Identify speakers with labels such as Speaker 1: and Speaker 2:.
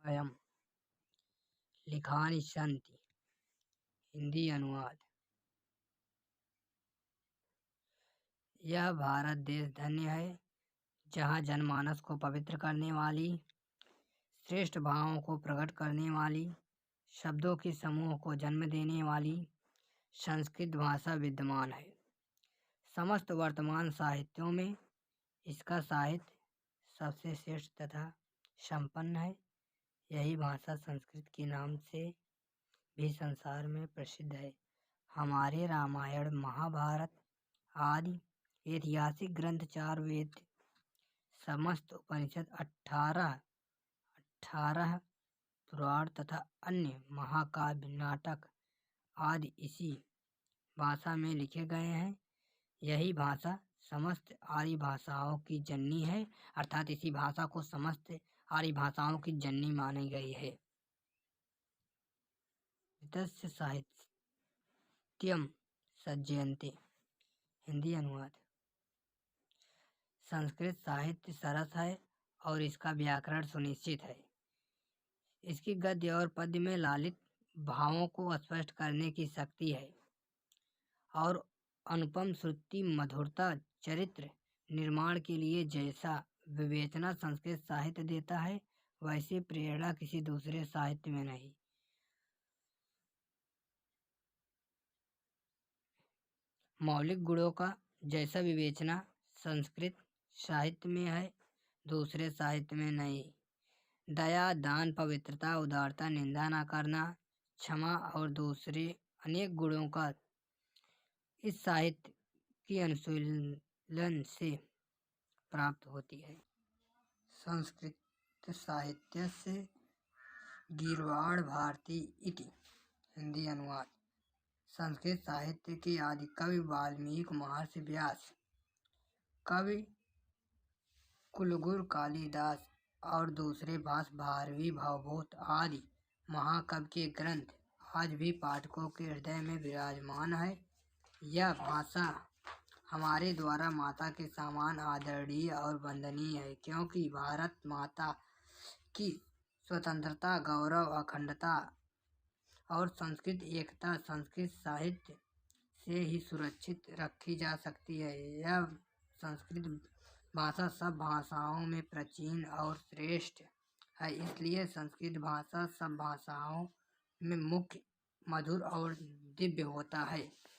Speaker 1: अयम लिखानि सन्ति। हिंदी अनुवाद। यह भारत देश धन्य है, जहाँ जनमानस को पवित्र करने वाली, श्रेष्ठ भावों को प्रकट करने वाली, शब्दों के समूह को जन्म देने वाली संस्कृत भाषा विद्यमान है। समस्त वर्तमान साहित्यों में इसका साहित्य सबसे श्रेष्ठ तथा संपन्न है। यही भाषा संस्कृत के नाम से भी संसार में प्रसिद्ध है। हमारे रामायण, महाभारत आदि ऐतिहासिक ग्रंथ, 4 वेद, समस्त उपनिषद, 18 पुराण तथा अन्य महाकाव्य, नाटक आदि इसी भाषा में लिखे गए हैं। यही भाषा समस्त आर्य भाषाओं की जननी है, अर्थात इसी भाषा को समस्त आर्य भाषाओं की जननी मानी गई है। वितस्य साहित्यम सज्जयन्ते। हिंदी अनुवाद। संस्कृत साहित्य सरस है और इसका व्याकरण सुनिश्चित है। इसकी गद्य और पद्य में लालित भावों को स्पष्ट करने की शक्ति है और अनुपम श्रुति मधुरता चरित्र निर्माण के लिए जैसा विवेचना संस्कृत साहित्य देता है, वैसी प्रेरणा किसी दूसरे साहित्य में नहीं। मौलिक गुणों का जैसा विवेचना संस्कृत साहित्य में है, दूसरे साहित्य में नहीं। दया, दान, पवित्रता, उदारता, निंदा न करना, क्षमा और दूसरे अनेक गुणों का इस साहित्य की अनुशीलन से प्राप्त होती है। संस्कृत साहित्यस्य गीर्वाण भारती इति। हिंदी अनुवाद। संस्कृत साहित्य के आदि कवि वाल्मीकि, महर्षि व्यास, कवि कुलगुरु कालिदास और दूसरे भाष भारवी, भवभूत आदि महाकवि के ग्रंथ आज भी पाठकों के हृदय में विराजमान है। यह भाषा हमारे द्वारा माता के समान आदरणीय और वंदनीय है, क्योंकि भारत माता की स्वतंत्रता, गौरव, अखंडता और संस्कृत एकता संस्कृत साहित्य से ही सुरक्षित रखी जा सकती है। यह संस्कृत भाषा सब भाषाओं में प्राचीन और श्रेष्ठ है, इसलिए संस्कृत भाषा सब भाषाओं में मुख्य, मधुर और दिव्य होता है।